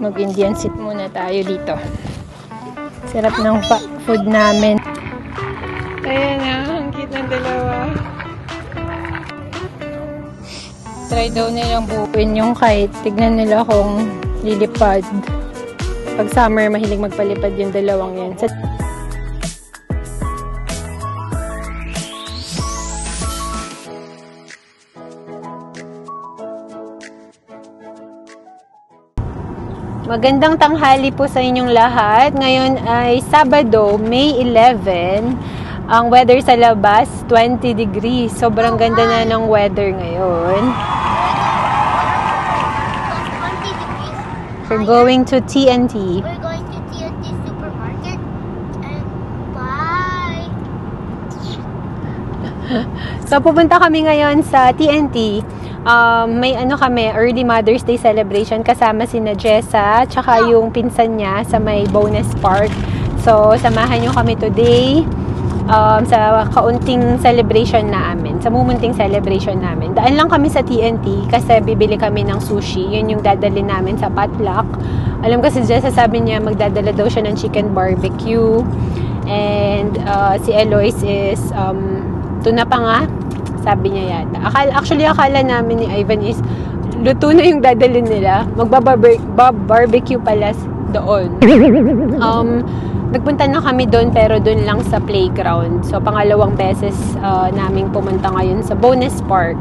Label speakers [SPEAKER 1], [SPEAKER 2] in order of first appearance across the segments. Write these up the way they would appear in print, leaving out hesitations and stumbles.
[SPEAKER 1] Mag-Indian sit muna tayo dito. Sarap ng food namin. Ayan na, ang cute ng dalawa. Try daw nilang buuin yung kite. Tignan nila kung lilipad. Pag summer, mahilig magpalipad yung dalawang yan. Magandang tanghali po sa inyong lahat. Ngayon ay Sabado, May 11. Ang weather sa labas, 20 degrees. Sobrang ganda na ng weather ngayon. We're going to TNT.
[SPEAKER 2] We're going to TNT supermarket. And bye!
[SPEAKER 1] So, pupunta kami ngayon sa TNT. May kami, early Mother's Day celebration kasama sina Jessa tsaka yung pinsan niya sa may Bonus Park. So, samahan nyo kami today sa kaunting celebration namin, sa mumunting celebration namin. Daan lang kami sa TNT kasi bibili kami ng sushi. Yun yung dadali namin sa potluck. Alam ko si Jessa, sabi niya magdadala daw siya ng chicken barbecue. And si Eloise is tuna pa nga. Sabi niya yata. Actually, akala namin ni Ivan is luto na yung dadalhin nila. Magbabarbecue pala doon. Nagpunta na kami doon pero doon lang sa playground. So, pangalawang beses naming pumunta ngayon sa Bonus Park.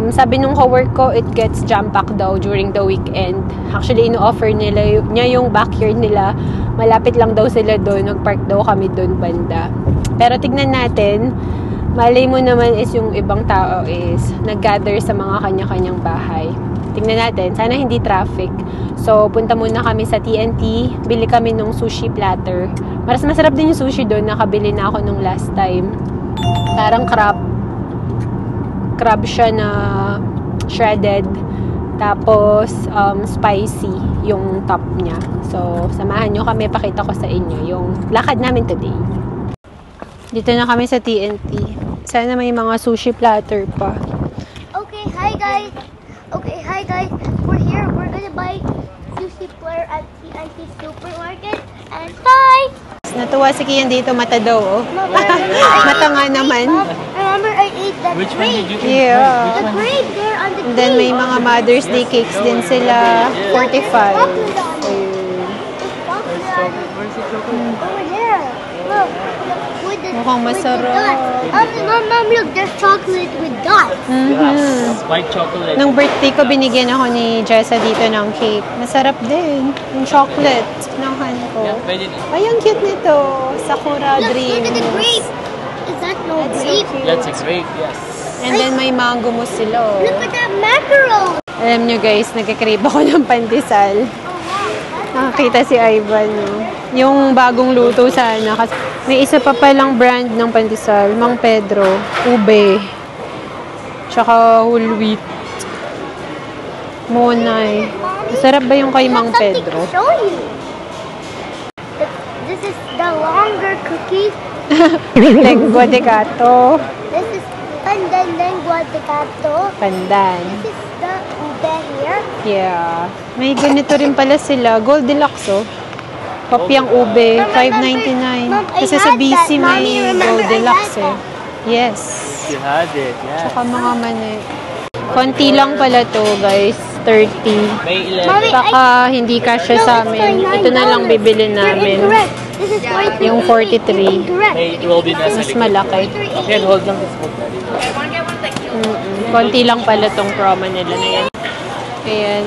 [SPEAKER 1] Sabi nung cowork ko, it gets jam-packed daw during the weekend. Actually, ino-offer niya yung backyard nila. Malapit lang daw sila doon. Nag-park daw kami doon banda. Pero tignan natin. Malay mo naman is yung ibang tao is nag-gather sa mga kanya-kanyang bahay. Tingnan natin. Sana hindi traffic. So, punta muna kami sa TNT. Bili kami ng sushi platter. Mas masarap din yung sushi doon. Nakabili na ako nung last time. Parang crab. Crab siya na shredded. Tapos, spicy yung top niya. So, samahan nyo kami. Pakita ko sa inyo yung lakad namin today. Dito na kami sa TNT. Sana may mga sushi platter pa.
[SPEAKER 2] Okay, hi guys. We're here. We're gonna buy sushi platter at TNT supermarket. And bye!
[SPEAKER 1] Natuwa si Kian dito, mata daw, oh. Mata nga naman.
[SPEAKER 2] Remember I ate that
[SPEAKER 3] Which one did you eat?
[SPEAKER 1] Yeah.
[SPEAKER 2] The grape there on the
[SPEAKER 1] And then may mga Mother's Day cakes din sila. 45.
[SPEAKER 2] Where's the
[SPEAKER 1] Ayun.
[SPEAKER 2] over there. Look.
[SPEAKER 1] Mukhang masarap.
[SPEAKER 2] Mom, look, there's chocolate with dots.
[SPEAKER 3] Yes, white chocolate.
[SPEAKER 1] Nung birthday ko, binigyan ako ni Jessa dito ng cake. Masarap din. Yung chocolate ng han ko.
[SPEAKER 3] Yeah, pwede din.
[SPEAKER 1] Ay, ang cute nito. Sakura
[SPEAKER 2] Look
[SPEAKER 1] Dreams.
[SPEAKER 2] at the grape. Is that no
[SPEAKER 1] That's so
[SPEAKER 2] grape?
[SPEAKER 1] cute.
[SPEAKER 3] That's a grape, yes.
[SPEAKER 1] And then may mango mo sila. Oh.
[SPEAKER 2] Look at that macaron.
[SPEAKER 1] Alam nyo guys, nagkakrave ako ng pandesal. Nakakita si Ivan. No? Yung bagong luto sana. Kasi may isa pa palang brand ng pandesal. Mang Pedro. Ube. Tsaka whole wheat. Monay. Masarap ba yung kay Mang Pedro?
[SPEAKER 2] Show you. This is the longer cookies.
[SPEAKER 1] Lengua de gato.
[SPEAKER 2] This is pandan lengua de gato.
[SPEAKER 1] Pandan.
[SPEAKER 2] This is the ube here.
[SPEAKER 1] Yeah. May ganito rin pala sila. Goldilocks, oh. Kopyang ube, $5.99.
[SPEAKER 2] Mom, I
[SPEAKER 1] Kasi sa
[SPEAKER 2] had
[SPEAKER 1] BC
[SPEAKER 2] that.
[SPEAKER 1] may
[SPEAKER 2] Mommy, remember I
[SPEAKER 1] Goldilocks,
[SPEAKER 2] had
[SPEAKER 1] eh. Yes.
[SPEAKER 3] You had it, yes.
[SPEAKER 1] Tsaka mga mani. Konti lang pala to, guys. 30.
[SPEAKER 3] May 11.
[SPEAKER 2] Mommy,
[SPEAKER 1] Baka hindi kasya sa amin. Ito na lang bibili namin.
[SPEAKER 2] This is 43.
[SPEAKER 1] Yung 43.
[SPEAKER 2] Incorrect.
[SPEAKER 3] May it will be nasa
[SPEAKER 1] Mas
[SPEAKER 3] likod.
[SPEAKER 1] malaki.
[SPEAKER 3] Okay, hold lang this book.
[SPEAKER 1] Konti lang pala tong promo nila na yan. Ayan.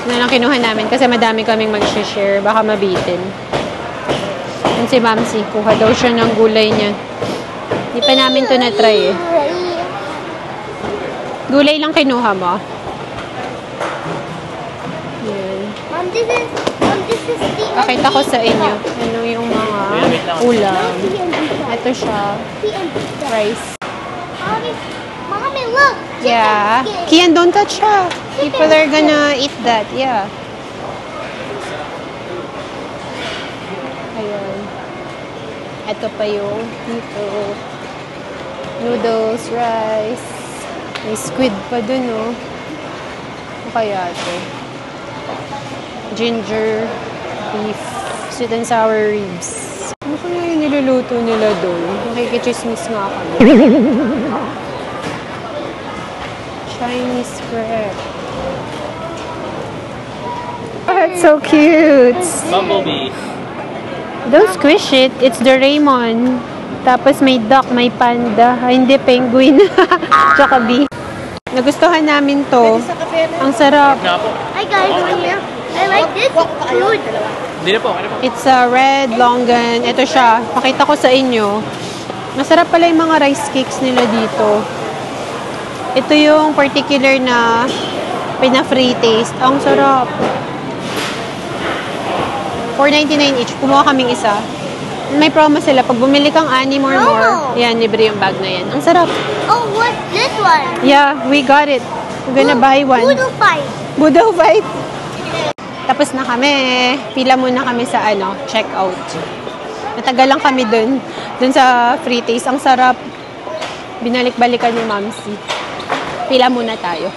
[SPEAKER 1] Na lang kinuha namin kasi madami kaming mag-share. Baka mabitin. Yan si Mamsi. Kuha daw siya ng gulay niya. Hindi pa namin to na-try eh. Gulay lang kinuha mo. Yan.
[SPEAKER 2] Mom, this is the
[SPEAKER 1] Pakita ko sa inyo. Ano yung mga ulam. Ito siya. Rice.
[SPEAKER 2] Mommy, look.
[SPEAKER 1] Yeah. Kian, don't touch siya. People are gonna eat that. Yeah. Ayun. Ito pa yung dito. Noodles, rice. May squid pa dun, oh. Ano kaya ito? Ginger, beef, sweet and sour ribs. Ano kaya yung niluluto nila doon? Nakikichismis nga kami. Chinese crepe. Oh, it's so cute!
[SPEAKER 3] Bumblebee.
[SPEAKER 1] Don't squish it. It's Doraemon. Tapos may duck, may panda. Ay, hindi, penguin. Tsaka bee. Nagustuhan namin to. Ang sarap.
[SPEAKER 3] Nga po.
[SPEAKER 2] Hi guys, we're here. I like this food.
[SPEAKER 3] Hindi na po.
[SPEAKER 1] It's a red longan. Ito siya. Pakita ko sa inyo. Masarap pala yung mga rice cakes nila dito. Ito yung particular na pina-free taste. Ang sarap. $4.99 each. Kumuha kaming isa. May promo sila. Pag bumili kang 6 or more, yan, libre yung bag na yan. Ang sarap.
[SPEAKER 2] Oh, what's this one?
[SPEAKER 1] Yeah, we got it. We're gonna buy one.
[SPEAKER 2] Noodle fight.
[SPEAKER 1] Budo fight. Tapos na kami. Pila muna kami sa checkout. Matagal lang kami dun sa free taste. Ang sarap. Binalik-balikan ni Mamsi. Pila muna tayo.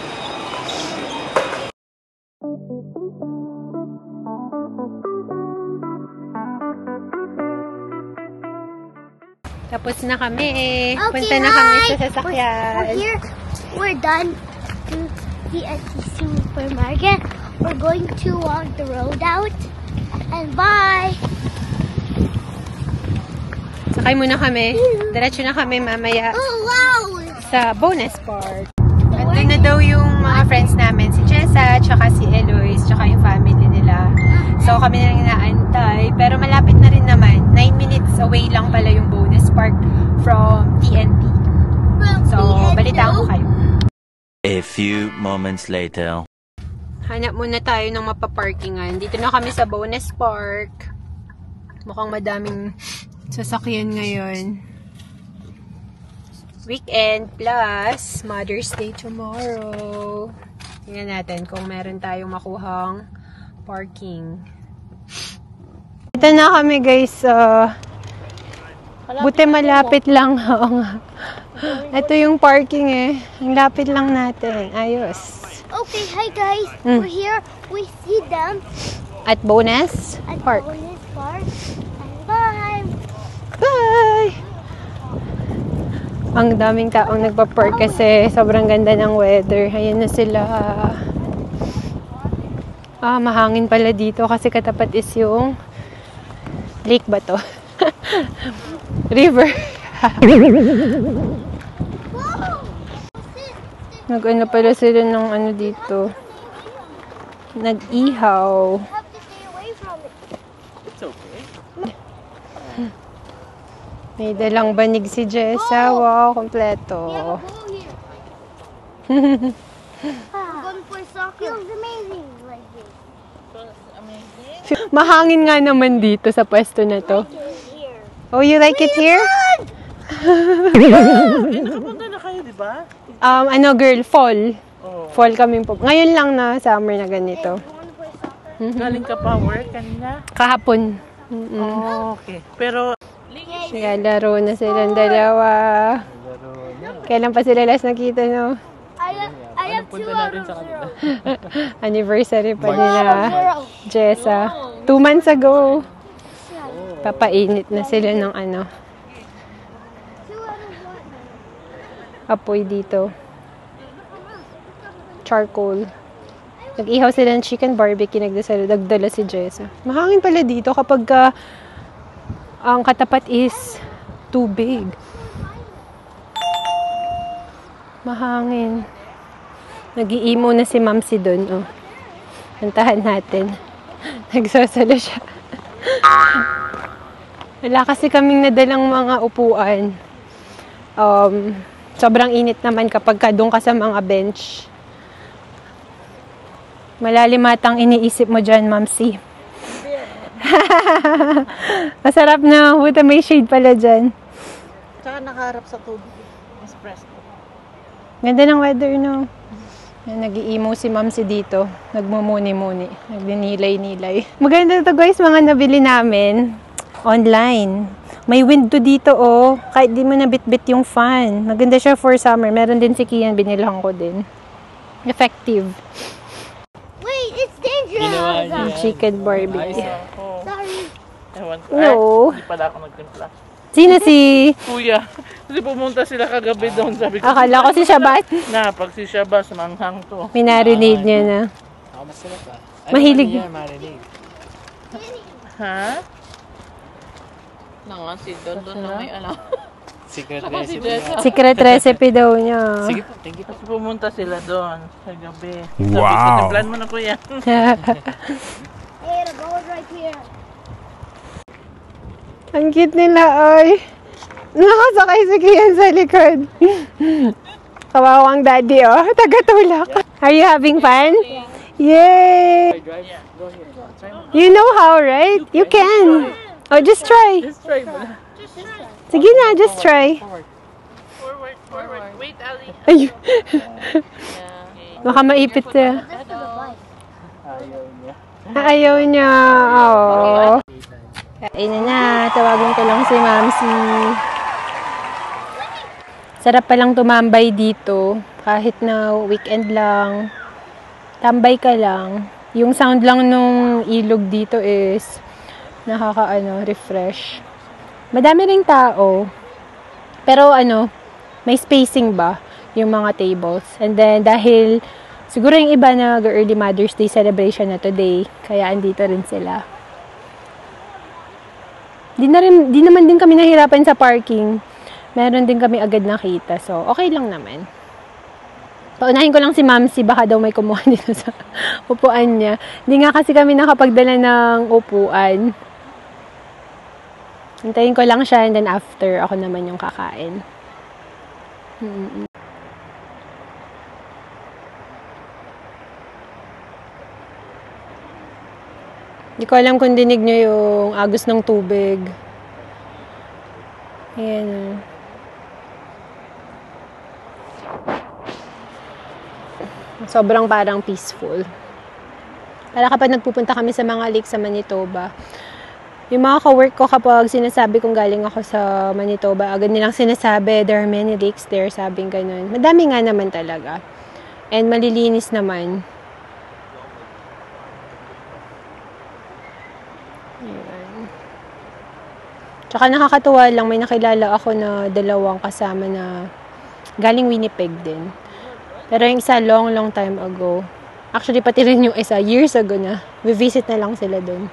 [SPEAKER 1] Tapos na kami. Punta na kami sa sasakyan.
[SPEAKER 2] We're here. We're done to TNT Supermarket. We're going to walk the road out. And bye!
[SPEAKER 1] Sakay muna kami. Diretso na kami mamaya
[SPEAKER 2] Oh, wow!
[SPEAKER 1] sa Bonus Park. At doon na daw yung mga friends namin. Si Jessa, tsaka si Eloise, tsaka yung family nila. So kami na lang inaantay. Pero malapit na rin naman. 9 minutes away lang pala yung Bonus Park from TNT. So, balitaan ko kayo.
[SPEAKER 4] A few moments later.
[SPEAKER 1] Hanap muna tayo ng mapaparkingan. Dito na kami sa Bonus Park. Mukhang madaming sasakyan ngayon. Weekend plus Mother's Day tomorrow. Tingnan natin kung meron tayong makuhang parking. Dito na kami guys. Buti malapit lang. Ito yung parking eh. Ang lapit lang natin. Ayos.
[SPEAKER 2] Okay, hi guys. We're here. We see them
[SPEAKER 1] At Bonus
[SPEAKER 2] at
[SPEAKER 1] Park.
[SPEAKER 2] Bonus Park. And bye!
[SPEAKER 1] Bye! Ang daming taong nagpa-park kasi sobrang ganda ng weather. Ayan na sila. Mahangin pala dito kasi katapat is yung lake ba to? River. Nag-ano pala sila ng dito. Nag-ihaw.
[SPEAKER 2] You have to stay away from it.
[SPEAKER 3] It's okay.
[SPEAKER 1] May dalang banig si Jessa. Wow, kompleto.
[SPEAKER 2] We have a bowl here. We're going for soccer. Feels amazing like this.
[SPEAKER 1] Mahangin nga naman dito sa pwesto na to.
[SPEAKER 2] Here.
[SPEAKER 1] Oh, you like it here?
[SPEAKER 3] Nakapunta na kayo, di ba?
[SPEAKER 1] Girl, fall.
[SPEAKER 3] Oh.
[SPEAKER 1] Fall kami po. Ngayon lang na summer na ganito.
[SPEAKER 2] Going for soccer.
[SPEAKER 3] Galing ka pa work kanina?
[SPEAKER 1] Kahapon.
[SPEAKER 3] Oh, okay. Pero,
[SPEAKER 1] Kaya laro na silang dalawa. Kailan pa sila last nakita, no?
[SPEAKER 2] I have 2
[SPEAKER 3] punta
[SPEAKER 2] out
[SPEAKER 3] natin
[SPEAKER 2] of
[SPEAKER 3] sa kanila.
[SPEAKER 2] 0.
[SPEAKER 1] Anniversary pa
[SPEAKER 2] 2 out
[SPEAKER 1] nila.
[SPEAKER 2] of 0.
[SPEAKER 1] Jessa. 2 months ago. Papainit na sila ng
[SPEAKER 2] 2 out of
[SPEAKER 1] apoy dito. Charcoal. Nag-ihaw sila ng chicken barbecue, nagdala si Jessa. Mahangin pala dito kapag ang katapat is tubig. Mahangin. Nag-iimo na si Mamsi doon. Oh. Kantahan natin. Nagsasalo siya. Wala kasi kaming nadalang mga upuan. Sobrang init naman kapag doon ka sa mga bench. Malalim atang iniisip mo dyan, Mamsi. Masarap na. Buta may shade pala dyan.
[SPEAKER 5] Tsaka nakaharap sa tubig. Espresso.
[SPEAKER 1] Ganda ng weather, no? Nag-iimo si Mamsi dito. Nagmumuni-muni. Nagninilay-nilay. Maganda to guys, mga nabili namin online. May window dito, oh. Kahit di mo na bit-bit yung fan. Maganda siya for summer. Meron din si Kian, binilhan ko din. Effective.
[SPEAKER 2] Wait, it's dangerous.
[SPEAKER 1] Chicken barbecue.
[SPEAKER 3] Ako.
[SPEAKER 2] Sorry.
[SPEAKER 3] Ewan ko.
[SPEAKER 1] No.
[SPEAKER 3] Hindi pala ako nagtimpla.
[SPEAKER 1] Sino si...
[SPEAKER 3] Kuya. Kasi pumunta sila kagabi doon. Sabi ko,
[SPEAKER 1] Akala ko si Shabat.
[SPEAKER 3] na, pag si Shabas, manghang to.
[SPEAKER 1] Minarinade niya na. Mahilig.
[SPEAKER 3] Ha?
[SPEAKER 5] Nga, si Don na may alam.
[SPEAKER 6] Secret
[SPEAKER 5] Saka si
[SPEAKER 6] recipe.
[SPEAKER 5] Jessa.
[SPEAKER 1] Secret recipe daw niya.
[SPEAKER 6] Sige po, thank you po.
[SPEAKER 3] Kasi pumunta sila doon kagabi.
[SPEAKER 4] Wow.
[SPEAKER 3] Sabi ko, timplan mo na kuya.
[SPEAKER 2] Hey, the ball's right here.
[SPEAKER 1] Ang cute nila, ay. Nakasakay si Kian sa likod. Kawawang daddy, oh. Tagatulak. Are you having fun? Yay! You know how, right? You can. Oh, just try.
[SPEAKER 3] Just try mo na.
[SPEAKER 1] Sige na, just try.
[SPEAKER 3] Forward, forward. Wait, Ali.
[SPEAKER 1] Ay. Baka maipit siya.
[SPEAKER 3] Ayaw niya.
[SPEAKER 1] Ayaw niya. Oh. Kain na. Tawagin ko lang si Mamsi. Sarap palang tumambay dito. Kahit na weekend lang. Tambay ka lang. Yung sound lang nung ilog dito is refresh. Madami ring tao. Pero may spacing ba yung mga tables. And then dahil siguro yung iba nag-early Mother's Day celebration na today, kaya andito rin sila. Di naman din kami nahirapan sa parking. Meron din kami agad nakita. So, okay lang naman. Paunahin ko lang si Mamsi, baka daw may kumuha dito sa upuan niya. Hindi nga kasi kami nakapagdala ng upuan. Hintayin ko lang siya and then after, ako naman yung kakain. Hindi ko alam kung dinig nyo yung agos ng tubig. Ayan. Sobrang parang peaceful. Para kapag nagpupunta kami sa mga lake sa Manitoba, yung mga ka-work ko kapag sinasabi kong galing ako sa Manitoba, agad nilang sinasabi, there are many lakes there, sabing ganun. Madami nga naman talaga. And malilinis naman. Ayan. Tsaka nakakatuwa lang, may nakilala ako na dalawang kasama na galing Winnipeg din. Pero yung isa long time ago. Actually, pati rin yung isa, years ago na. Visit na lang sila dun.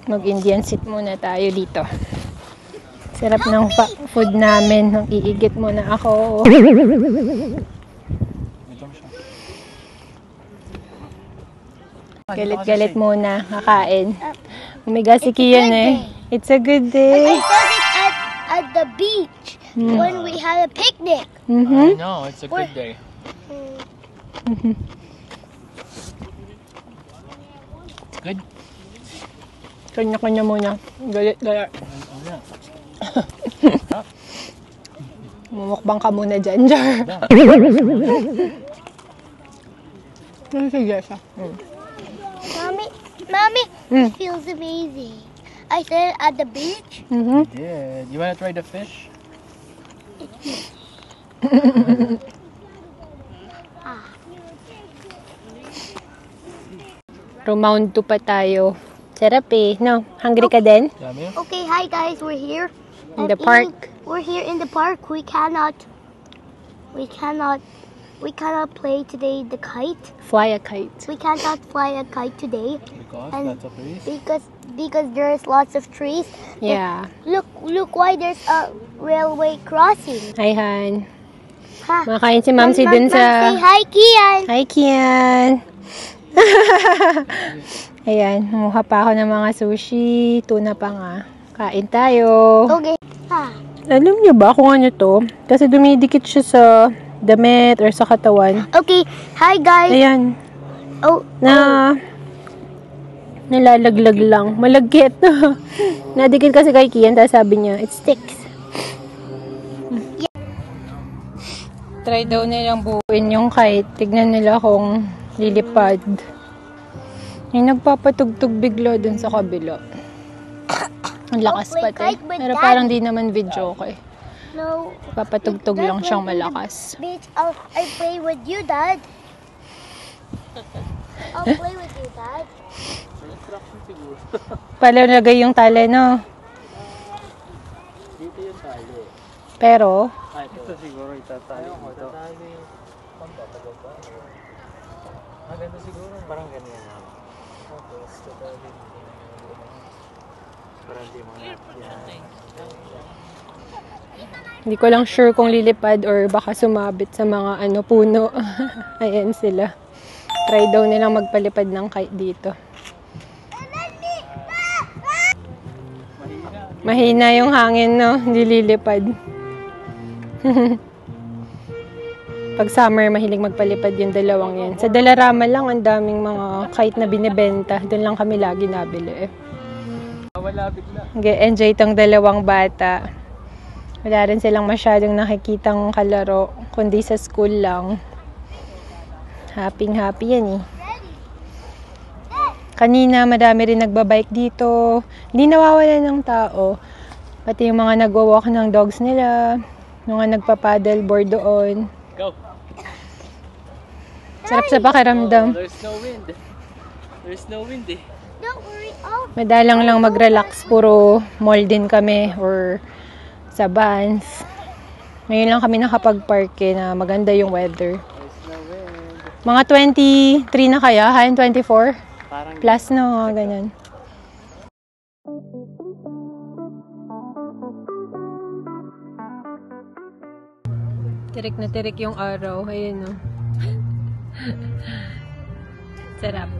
[SPEAKER 1] Mag-Indian sit muna tayo dito. Sarap ng food namin. Nang iigit muna ako. Galit-galit muna. Kakain. Umiga si Kian eh. It's a good day.
[SPEAKER 2] I saw it at the beach when we had a picnic.
[SPEAKER 1] Mm-hmm.
[SPEAKER 6] No, it's a good day. It's good.
[SPEAKER 1] Kanya-kanya muna. Galit-galit. Mumukbang ka muna dyan, Jar. Sige siya.
[SPEAKER 2] Mommy, it feels amazing. I said it at the beach.
[SPEAKER 1] Mm-hmm.
[SPEAKER 6] Yeah. You wanna try the fish?
[SPEAKER 1] Round 2 pa tayo. Sarap eh. No? Hungry ka din?
[SPEAKER 6] Yummy.
[SPEAKER 2] Okay, hi guys, we're here.
[SPEAKER 1] In the park.
[SPEAKER 2] We're here in the park. We cannot play today the kite.
[SPEAKER 1] Fly a kite.
[SPEAKER 2] We cannot fly a kite today.
[SPEAKER 6] Because
[SPEAKER 2] And
[SPEAKER 6] that's a place.
[SPEAKER 2] Because there's lots of trees.
[SPEAKER 1] Yeah.
[SPEAKER 2] Look why there's a railway crossing.
[SPEAKER 1] Hi, Han.
[SPEAKER 2] Ha?
[SPEAKER 1] Makain si Mamsi dun
[SPEAKER 2] Say
[SPEAKER 1] sa...
[SPEAKER 2] hi, Kian.
[SPEAKER 1] Hi, Kian. Ayan, kumuha pa ako ng mga sushi. Tuna pa nga. Kain tayo.
[SPEAKER 2] Okay. Ha.
[SPEAKER 1] Alam niyo ba kung ano to? Kasi dumidikit siya sa damit or sa katawan.
[SPEAKER 2] Okay, hi guys.
[SPEAKER 1] Ayan.
[SPEAKER 2] Oh,
[SPEAKER 1] Nalalaglag lang. Malagkit. Nadikit kasi kay Kian, tapos sabi niya, it sticks. Try daw nilang buuin yung kite. Tignan nila kung lilipad. Yung nagpapatugtog bigla dun sa kabila. Ang lakas
[SPEAKER 2] I'll play
[SPEAKER 1] pati.
[SPEAKER 2] kite with
[SPEAKER 1] Pero
[SPEAKER 2] Dad.
[SPEAKER 1] parang di naman video okay.
[SPEAKER 2] no.
[SPEAKER 1] Papatugtog lang siyang malakas.
[SPEAKER 2] Bitch, I play with you, Dad. I'll play with you, Dad.
[SPEAKER 1] Palagay yung tali, no?
[SPEAKER 6] Dito yung tali.
[SPEAKER 1] Pero,
[SPEAKER 6] Ito siguro itatali dito. Itatali yung pampapagaw pa. Maganda siguro. Parang ganyan. Tapos tatali dito. Parang di mo na.
[SPEAKER 1] hindi ko lang sure kung lilipad or baka sumabit sa mga puno. Ayan sila. Try daw nilang magpalipad ng kite dito. Mahina yung hangin, no? Hindi lilipad. Pag summer, mahilig magpalipad yung dalawang yan. Sa Dalarama lang, ang daming mga kite na binibenta. Doon lang kami lagi nabili.
[SPEAKER 6] Wala bigla.
[SPEAKER 1] Nag-enjoy tong dalawang bata. Wala rin silang masyadong nakikitang kalaro, kundi sa school lang. Happy yan eh. Kanina, madami rin nagbabike dito. Hindi nawawala ng tao. Pati yung mga nagwa-walk ng dogs nila. Mga nagpa-paddle board doon.
[SPEAKER 6] Go!
[SPEAKER 1] Sarap sa pakiramdam.
[SPEAKER 6] There's no wind. There's no wind eh.
[SPEAKER 2] Don't worry. Oh,
[SPEAKER 1] Madalang lang mag-relax. Puro mall din kami or sa Vans. Ngayon lang kami nakapag-park na maganda yung weather.
[SPEAKER 6] There's no wind.
[SPEAKER 1] Mga 23 na kaya? Hain 24?
[SPEAKER 6] Parang
[SPEAKER 1] Plus no, ganyan. Tirik na tirik yung araw. Ayun, no. Sarap.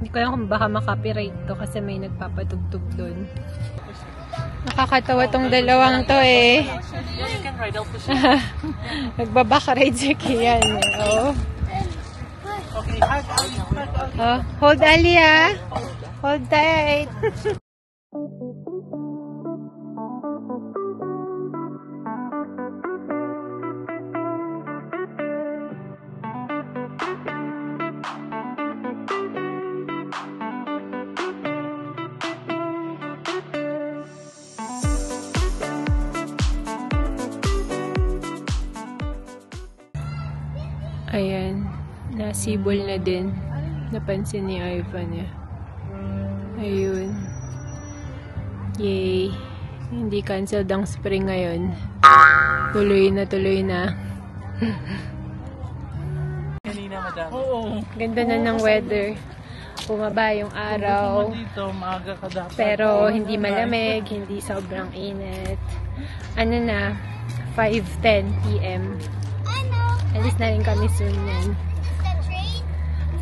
[SPEAKER 1] Hindi ko alam kung baka makopyright to kasi may nagpapatugtog doon. Nakakatawa tong dalawang to eh.
[SPEAKER 6] yeah, you can ride out the ship.
[SPEAKER 1] Nagbabakaride si Kian. Oh.
[SPEAKER 6] Okay, hug Ali.
[SPEAKER 1] Oh, hold Ali ah. Hold tight. Ayan, nasibol na din. Napansin ni Ivan niya. Ayun. Yay. Hindi canceled ang spring ngayon. Tuloy na.
[SPEAKER 6] Kanina madami. Oo.
[SPEAKER 1] Ganda na ng weather. Bumaba yung araw.
[SPEAKER 6] Dito, maaga ka dapat.
[SPEAKER 1] Pero hindi malamig, hindi sobrang init. Ano na, 5:10 p.m. Alis na rin kami soon yan.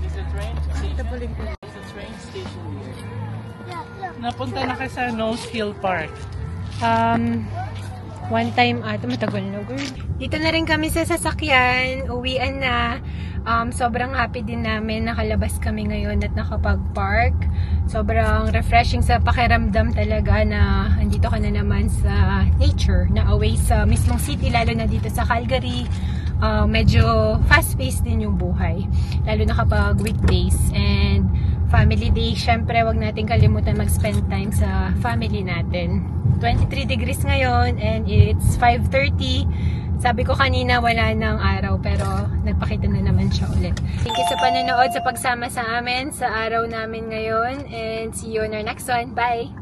[SPEAKER 6] Is the train station? Is the train station here? Napunta na kayo sa Nose Hill Park.
[SPEAKER 1] One time matagal na girl. Dito na rin kami sa sasakyan. Uwian na. Sobrang happy din namin. Nakalabas kami ngayon at nakapag-park. Sobrang refreshing sa pakiramdam talaga na andito ka na naman sa nature, na away sa mismong city, lalo na dito sa Calgary. Medyo fast-paced din yung buhay. Lalo na kapag weekdays. And family day, syempre wag natin kalimutan mag-spend time sa family natin. 23 degrees ngayon and it's 5:30. Sabi ko kanina wala ng araw pero nagpakita na naman siya ulit. Thank you sa panonood, sa pagsama sa amin sa araw namin ngayon, and see you on our next one. Bye!